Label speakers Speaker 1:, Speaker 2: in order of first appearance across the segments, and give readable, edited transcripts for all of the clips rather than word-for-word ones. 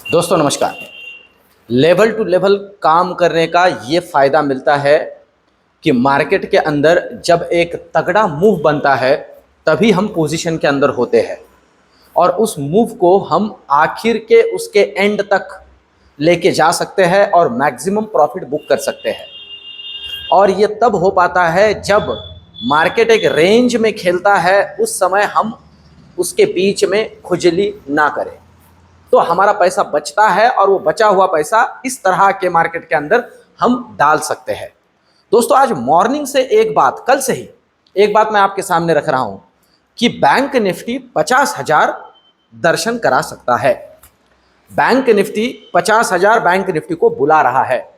Speaker 1: दोस्तों नमस्कार। Level two level काम करने का ये फायदा मिलता है कि मार्केट के अंदर जब एक तगड़ा मूव बनता है तभी हम पोजीशन के अंदर होते हैं और उस मूव को हम आखिर के उसके एंड तक लेके जा सकते हैं और मैक्सिमम प्रॉफिट बुक कर सकते हैं। और ये तब हो पाता है जब मार्केट एक रेंज में खेलता है, उस समय हम उसके बीच में खुजली ना करें तो हमारा पैसा बचता है और वो बचा हुआ पैसा इस तरह के मार्केट के अंदर हम डाल सकते हैं। दोस्तों आज मॉर्निंग से एक बात, कल से ही एक बात मैं आपके सामने रख रहा हूं कि बैंक निफ्टी 50,000 दर्शन करा सकता है। बैंक निफ्टी 50,000 बैंक निफ्टी को बुला रहा है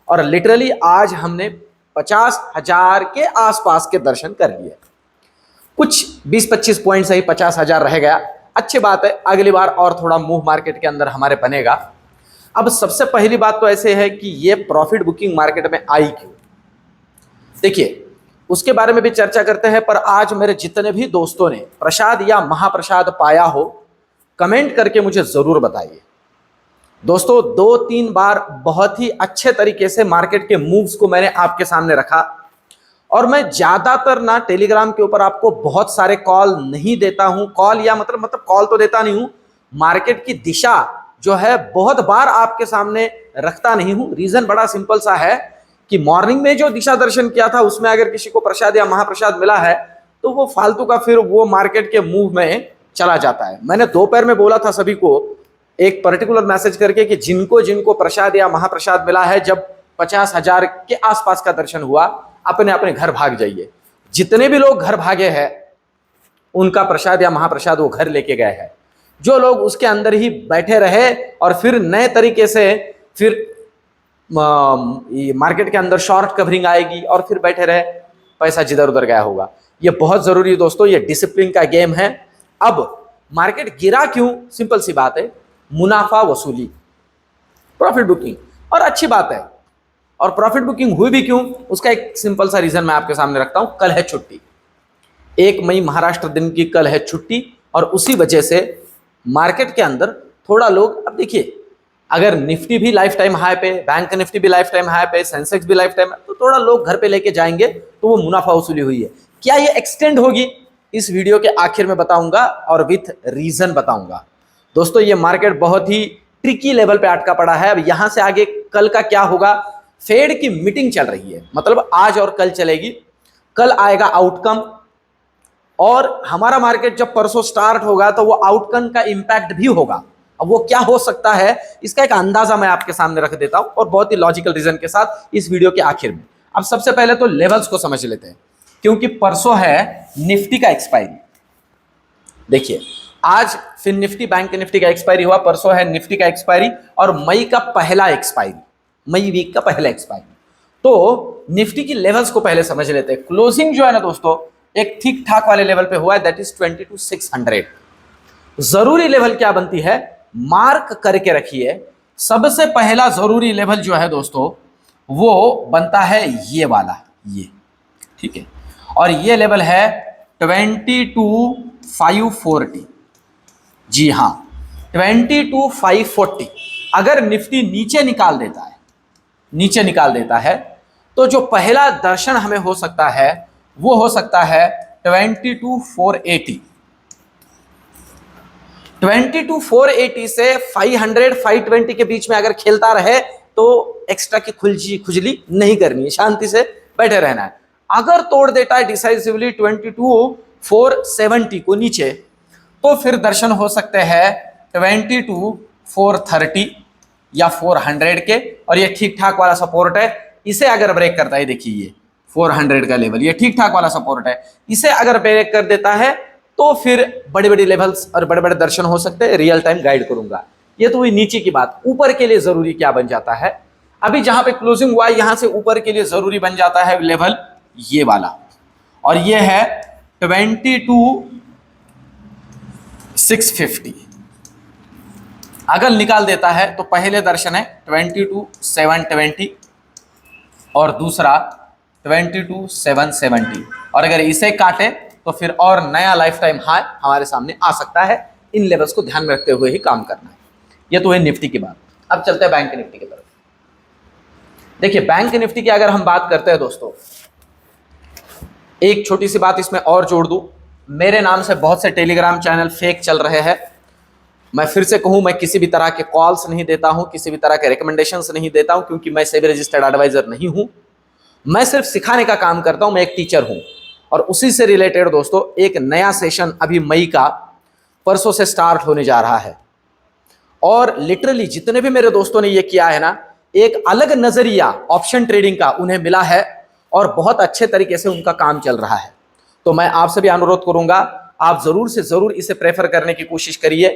Speaker 1: और लिटरली आज हमने 50,000 के आसपास के दर्शन कर लिए। कुछ 20-25 पॉइंट से ही 50,000 रह गया। अच्छी बात है, अगली बार और थोड़ा मूव मार्केट के अंदर हमारे बनेगा। अब सबसे पहली बात तो ऐसे है कि ये प्रॉफिट बुकिंग मार्केट में आई क्यों, देखिए उसके बारे में भी चर्चा करते हैं। पर आज मेरे जितने भी दोस्तों ने प्रसाद या महाप्रसाद पाया हो, कमेंट करके मुझे जरूर बताइए। दोस्तों 2-3 बार बहुत ही अच्छे तरीके से मार्केट के मूव्स को मैंने आपके सामने रखा और मैं ज्यादातर ना टेलीग्राम के ऊपर आपको बहुत सारे कॉल नहीं देता हूं। कॉल या मतलब कॉल तो देता नहीं हूं, मार्केट की दिशा जो है बहुत बार आपके सामने रखता नहीं हूं। रीजन बड़ा सिंपल सा है कि मॉर्निंग में जो दिशा दर्शन किया था उसमें अगर किसी को प्रसाद या महाप्रसाद मिला है तो वो फालतू का फिर वो मार्केट के मूव में चला जाता है। मैंने दोपहर में बोला था सभी को एक पर्टिकुलर मैसेज करके कि जिनको जिनको प्रसाद या महाप्रसाद मिला है, जब 50,000 के आसपास का दर्शन हुआ, अपने अपने घर भाग जाइए। जितने भी लोग घर भागे हैं उनका प्रसाद या महाप्रसाद वो घर लेके गए हैं। जो लोग उसके अंदर ही बैठे रहे और फिर नए तरीके से फिर मार्केट के अंदर शॉर्ट कवरिंग आएगी और फिर बैठे रहे, पैसा जिधर उधर गया होगा। ये बहुत जरूरी है दोस्तों, ये डिसिप्लिन का गेम है। अब मार्केट गिरा क्यों, सिंपल सी बात है, मुनाफा वसूली, प्रॉफिट बुकिंग। और अच्छी बात है, और प्रॉफिट बुकिंग हुई भी क्यों, उसका एक सिंपल सा रीजन मैं आपके सामने रखता हूं। कल है छुट्टी, 1 मई महाराष्ट्र दिन की कल है छुट्टी और उसी वजह से मार्केट के अंदर थोड़ा लोग, अब देखिए अगर निफ्टी भी लाइफ टाइम हाई पे, बैंक निफ्टी भी लाइफ टाइम हाई पे, सेंसेक्स भी लाइफ टाइम, तो थोड़ा लोग घर पे लेके जाएंगे तो वो मुनाफा वसूली हुई है। क्या ये एक्सटेंड होगी, इस वीडियो के आखिर में बताऊंगा और विथ रीजन बताऊंगा। दोस्तों ये मार्केट बहुत ही ट्रिकी लेवल पे अटका पड़ा है। अब यहां से आगे कल का क्या होगा, फेड की मीटिंग चल रही है, मतलब आज और कल चलेगी। कल आएगा आउटकम और हमारा मार्केट जब परसों स्टार्ट होगा तो वो आउटकम का इंपैक्ट भी होगा। अब वो क्या हो सकता है इसका एक अंदाजा मैं आपके सामने रख देता हूं और बहुत ही लॉजिकल रीजन के साथ इस वीडियो के आखिर में। अब सबसे पहले तो लेवल्स को समझ लेते हैं, क्योंकि परसों है निफ्टी का एक्सपायरी। देखिए आज फिर निफ्टी बैंक निफ्टी का एक्सपायरी हुआ, परसों है निफ्टी का एक्सपायरी और मई का पहला एक्सपायरी, मई वीक का पहला एक्सपायरी। तो निफ्टी की लेवल्स को पहले समझ लेते हैं। क्लोजिंग जो है ना दोस्तों एक ठीक ठाक वाले लेवल पे हुआ है, दैट इज 22,600। जरूरी लेवल क्या बनती है, मार्क करके रखिए। सबसे पहला जरूरी लेवल जो है दोस्तों वो बनता है ये वाला, ये ठीक है, और ये लेवल है 22,540। जी हां 22,540। अगर निफ्टी नीचे निकाल देता है, नीचे निकाल देता है तो जो पहला दर्शन हमें हो सकता है वो हो सकता है 22,480। 22,480 से 500 520 के बीच में अगर खेलता रहे तो एक्स्ट्रा की खुजली नहीं करनी है, शांति से बैठे रहना है। अगर तोड़ देता है डिसाइसिवली 22,470 को नीचे, तो फिर दर्शन हो सकते हैं 22,430 या 400 के, और ये ठीक ठाक वाला सपोर्ट है। इसे अगर ब्रेक करता है, देखिए ये 400 का लेवल, ये ठीक ठाक वाला सपोर्ट है, इसे अगर ब्रेक कर देता है तो फिर बड़ी बड़ी लेवल्स और बड़े बड़े दर्शन हो सकते हैं। रियल टाइम गाइड करूंगा। ये तो हुई नीचे की बात। ऊपर के लिए जरूरी क्या बन जाता है, अभी जहां पे क्लोजिंग हुआ है यहां से ऊपर के लिए जरूरी बन जाता है लेवल ये वाला, और ये है 22,650। अगर निकाल देता है तो पहले दर्शन है 22,720 और दूसरा 22,770, और अगर इसे काटे तो फिर और नया लाइफ टाइम हाई हमारे सामने आ सकता है। इन लेवल्स को ध्यान में रखते हुए ही काम करना है। ये तो है निफ्टी की बात। अब चलते हैं बैंक निफ्टी की तरफ। देखिए बैंक निफ्टी की अगर हम बात करते हैं दोस्तों, एक छोटी सी बात इसमें और जोड़ दूं, मेरे नाम से बहुत से टेलीग्राम चैनल फेक चल रहे हैं। मैं फिर से कहूं, मैं किसी भी तरह के कॉल्स नहीं देता हूं, किसी भी तरह के रिकमेंडेशंस नहीं देता हूं, क्योंकि मैं सेबी रजिस्टर्ड एडवाइजर नहीं हूं। मैं सिर्फ सिखाने का काम करता हूं, मैं एक टीचर हूं। और उसी से रिलेटेड दोस्तों एक नया सेशन अभी मई का परसों से स्टार्ट होने जा रहा है। और लिटरली जितने भी मेरे दोस्तों ने ये किया है ना, एक अलग नजरिया ऑप्शन ट्रेडिंग का उन्हें मिला है और बहुत अच्छे तरीके से उनका काम चल रहा है। तो मैं आपसे भी अनुरोध करूंगा, आप जरूर से जरूर इसे प्रेफर करने की कोशिश करिए।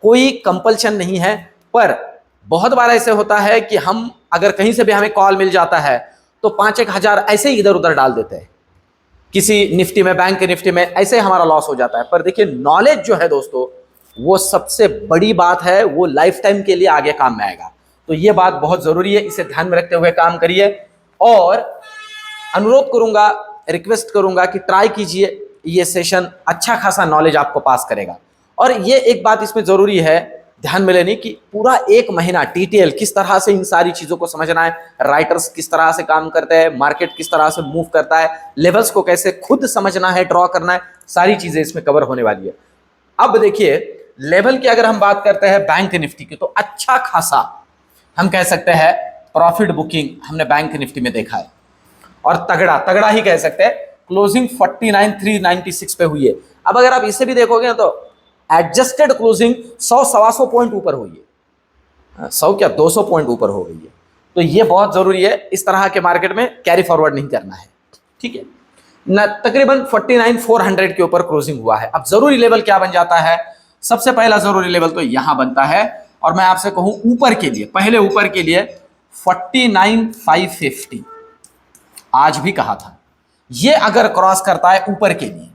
Speaker 1: कोई कंपल्शन नहीं है, पर बहुत बार ऐसे होता है कि हम अगर कहीं से भी हमें कॉल मिल जाता है तो 5-1 हजार ऐसे ही इधर उधर डाल देते हैं, किसी निफ्टी में, बैंक निफ्टी में, ऐसे हमारा लॉस हो जाता है। पर देखिए नॉलेज जो है दोस्तों, वो सबसे बड़ी बात है, वो लाइफ टाइम के लिए आगे काम में आएगा। तो ये बात बहुत जरूरी है, इसे ध्यान में रखते हुए काम करिए। और अनुरोध करूंगा, रिक्वेस्ट करूंगा कि ट्राई कीजिए, ये सेशन अच्छा खासा नॉलेज आपको पास करेगा। और ये एक बात इसमें जरूरी है ध्यान में लेने की, पूरा 1 महीना टीटीएल किस तरह से इन सारी चीजों को समझना है, राइटर्स किस तरह से काम करते हैं, मार्केट किस तरह से मूव करता है, लेवल्स को कैसे खुद समझना है, ड्रॉ करना है, सारी चीजें इसमें कवर होने वाली है। अब देखिए लेवल की अगर हम बात करते हैं बैंक निफ्टी की, तो अच्छा खासा हम कह सकते हैं प्रॉफिट बुकिंग हमने बैंक निफ्टी में देखा है। और तगड़ा तगड़ा ही कह सकते हैं, क्लोजिंग 49,396 पे हुई है। अब अगर आप इसे भी देखोगे तो एडजस्टेड क्लोजिंग 100-125 पॉइंट ऊपर हुई है, 100 क्या 200 पॉइंट ऊपर हो गई है। तो ये बहुत जरूरी है, इस तरह के मार्केट में कैरी फॉरवर्ड नहीं करना है, ठीक है ना। तकरीबन 49,400 के ऊपर क्लोजिंग हुआ है। अब जरूरी लेवल क्या बन जाता है, सबसे पहला जरूरी लेवल तो यहां बनता है। और मैं आपसे कहूं ऊपर के लिए, पहले ऊपर के लिए 49,550 आज भी कहा था, ये अगर क्रॉस करता है ऊपर के लिए,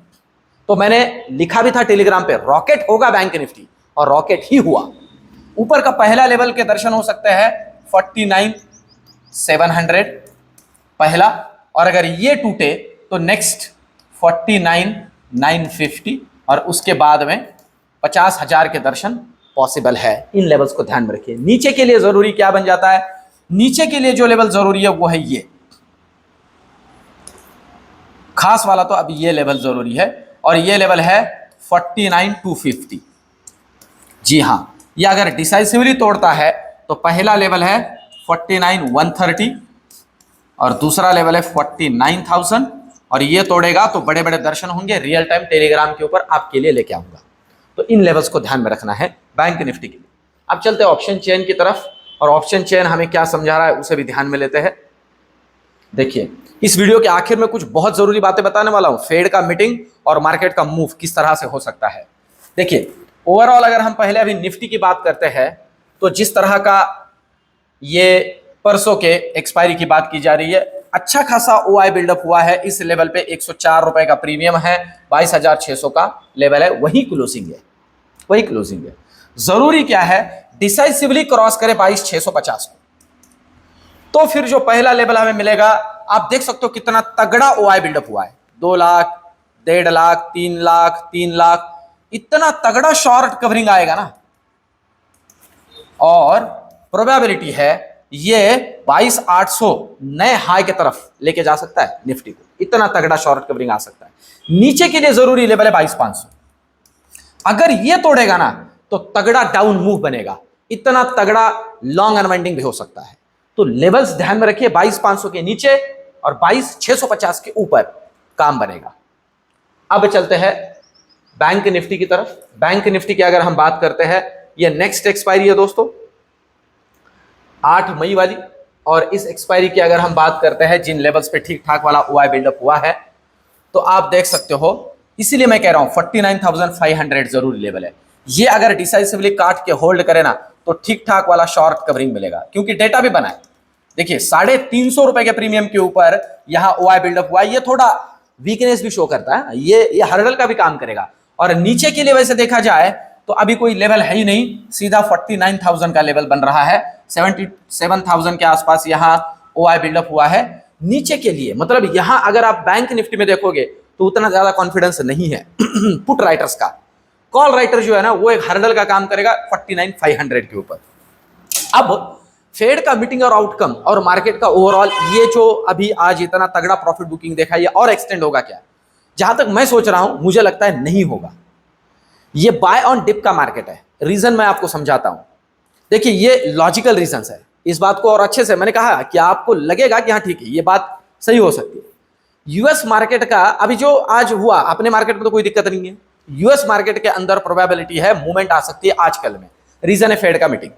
Speaker 1: तो मैंने लिखा भी था टेलीग्राम पे, रॉकेट होगा बैंक निफ्टी, और रॉकेट ही हुआ। ऊपर का पहला लेवल के दर्शन हो सकते हैं 49,700 पहला, और अगर ये टूटे तो नेक्स्ट 49,950, और उसके बाद में 50,000 के दर्शन पॉसिबल है। इन लेवल्स को ध्यान में रखिए। नीचे के लिए जरूरी क्या बन जाता है, नीचे के लिए जो लेवल जरूरी है वो है ये खास वाला, तो अब ये लेवल जरूरी है, और ये लेवल है 49,250। जी हां, ये अगर डिसाइसिवली तोड़ता है तो पहला लेवल है 49,130 और दूसरा लेवल है 49,000, और ये तोड़ेगा तो बड़े बड़े दर्शन होंगे। रियल टाइम टेलीग्राम के ऊपर आपके लिए लेके आऊंगा। तो इन लेवल्स को ध्यान में रखना है बैंक निफ्टी के लिए। अब चलते हैं ऑप्शन चेन की तरफ, और ऑप्शन चेन हमें क्या समझा रहा है उसे भी ध्यान में लेते हैं। देखिए इस वीडियो के आखिर में कुछ बहुत जरूरी बातें बताने वाला हूं, फेड का मीटिंग और मार्केट का मूव किस तरह से हो सकता है। देखिए ओवरऑल अगर हम पहले अभी निफ्टी की बात करते हैं, तो जिस तरह का ये परसों के एक्सपायरी की बात की जा रही है, अच्छा खासा ओआई बिल्डअप हुआ है। इस लेवल पे 104 रुपए का प्रीमियम है, 22,600 का लेवल है, वही क्लोजिंग है, वही क्लोजिंग है। जरूरी क्या है, डिसाइसिवली क्रॉस करे 22,650 को, तो फिर जो पहला लेवल हमें मिलेगा, आप देख सकते हो कितना तगड़ा ओआई बिल्डअप हुआ है। 2 लाख, 1.5 लाख, 3 लाख, 3 लाख, इतना तगड़ा शॉर्ट कवरिंग आएगा ना, और प्रोबेबिलिटी है ये 22,800 नए हाई की तरफ लेके जा सकता है निफ्टी को। इतना तगड़ा शॉर्ट कवरिंग आ सकता है। नीचे के लिए जरूरी लेवल है 22,500, अगर ये तोड़ेगा ना तो तगड़ा डाउन मूव बनेगा, इतना तगड़ा लॉन्ग अनवाइंडिंग भी हो सकता है। तो लेवल्स ध्यान में रखिए, 22,500 के नीचे और 22,650 के ऊपर काम बनेगा। अब चलते हैं बैंक निफ्टी की तरफ। बैंक निफ्टी की अगर हम बात करते हैं, ये नेक्स्ट एक्सपायरी है दोस्तों 8 मई वाली, और इस एक्सपायरी की अगर हम बात करते हैं, जिन लेवल्स पे ठीक ठाक वाला ओआई बिल्डअप हुआ है, तो आप देख सकते हो, इसीलिए मैं कह रहा हूं 49,500 जरूरी लेवल है। ये अगर डिसाइसिवली काट के होल्ड करे ना तो ठीक ठाक वाला शॉर्ट कवरिंग मिलेगा, क्योंकि डेटा भी बना है। देखिए 350 रुपए के प्रीमियम के ऊपर यहां ओआई बिल्डअप हुआ है, ये थोड़ा वीकनेस भी शो करता है, ये हर्डल का भी काम करेगा। और नीचे के लिए वैसे देखा जाए तो अभी कोई लेवल है ही नहीं, सीधा 49,000 का लेवल बन रहा है, 77,000 के आसपास यहां ओआई बिल्डअप हुआ है। नीचे के लिए मतलब यहां अगर आप बैंक निफ्टी में देखोगे तो उतना ज्यादा कॉन्फिडेंस नहीं है पुट राइटर्स का। कॉल राइटर जो है ना वो एक हर्डल का काम करेगा 49,500 के ऊपर। अब फेड का मीटिंग और आउटकम और मार्केट का ओवरऑल ये जो अभी आज इतना तगड़ा प्रॉफिट बुकिंग देखा, ये और एक्सटेंड होगा क्या? जहां तक मैं सोच रहा हूं, मुझे लगता है नहीं होगा। ये बाय ऑन डिप का मार्केट है। रीजन मैं आपको समझाता हूं। देखिए ये लॉजिकल रीजंस है, इस बात को और अच्छे से मैंने कहा कि आपको लगेगा कि हाँ ठीक है ये बात सही हो सकती है। यूएस मार्केट का अभी जो आज हुआ, अपने मार्केट में तो कोई दिक्कत नहीं है। यूएस मार्केट के अंदर प्रोबेबिलिटी है मूवमेंट आ सकती है आजकल में। रीजन है फेड का मीटिंग।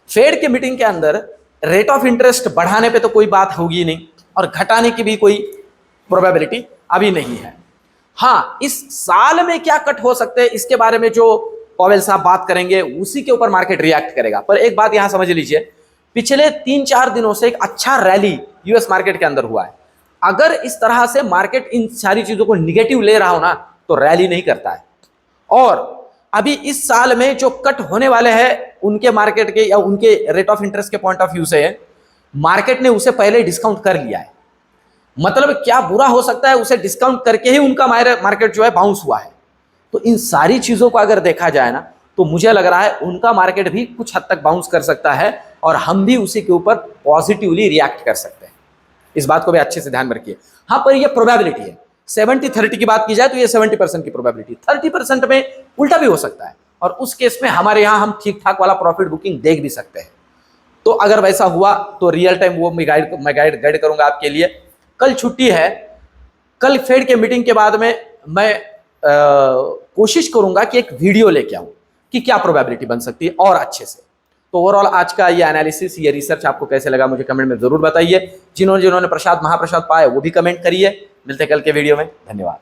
Speaker 1: फेड के मीटिंग के अंदर रेट ऑफ इंटरेस्ट बढ़ाने पे तो कोई बात होगी नहीं और घटाने की भी कोई प्रोबेबिलिटी अभी नहीं है। हाँ, इस साल में क्या कट हो सकते हैं इसके बारे में जो पॉवेल साहब बात करेंगे उसी के ऊपर मार्केट रिएक्ट करेगा। पर एक बात यहां समझ लीजिए, पिछले 3-4 दिनों से एक अच्छा रैली यूएस मार्केट के अंदर हुआ है। अगर इस तरह से मार्केट इन सारी चीजों को निगेटिव ले रहा हो ना तो रैली नहीं करता है। और अभी इस साल में जो कट होने वाले हैं उनके मार्केट के या उनके रेट ऑफ इंटरेस्ट के पॉइंट ऑफ व्यू से मार्केट ने उसे पहले डिस्काउंट कर लिया है। मतलब क्या बुरा हो सकता है, उसे डिस्काउंट करके ही उनका मार्केट जो है बाउंस हुआ है। तो इन सारी चीजों को अगर देखा जाए ना तो मुझे लग रहा है उनका मार्केट भी कुछ हद तक बाउंस कर सकता है और हम भी उसी के ऊपर पॉजिटिवली रिएक्ट कर सकते हैं। इस बात को भी अच्छे से ध्यान में रखिए। हाँ, पर ये प्रोबेबिलिटी है। 70-30 की बात की जाए तो ये 70% की प्रोबेबिलिटी, 30% में उल्टा भी हो सकता है और उस केस में हमारे यहां हम ठीक ठाक वाला प्रॉफिट बुकिंग देख भी सकते हैं। तो अगर वैसा हुआ तो रियल टाइम वो मैं गाइड करूंगा आपके लिए। कल छुट्टी है, कल फेड के मीटिंग के बाद में मैं कोशिश करूंगा कि एक वीडियो लेके आऊं कि क्या प्रोबेबिलिटी बन सकती है और अच्छे से। तो ओवरऑल आज का ये एनालिसिस, ये रिसर्च आपको कैसे लगा मुझे कमेंट में जरूर बताइए। जिन्होंने प्रसाद महाप्रसाद पाए वो भी कमेंट करिए। मिलते कल के वीडियो में, धन्यवाद।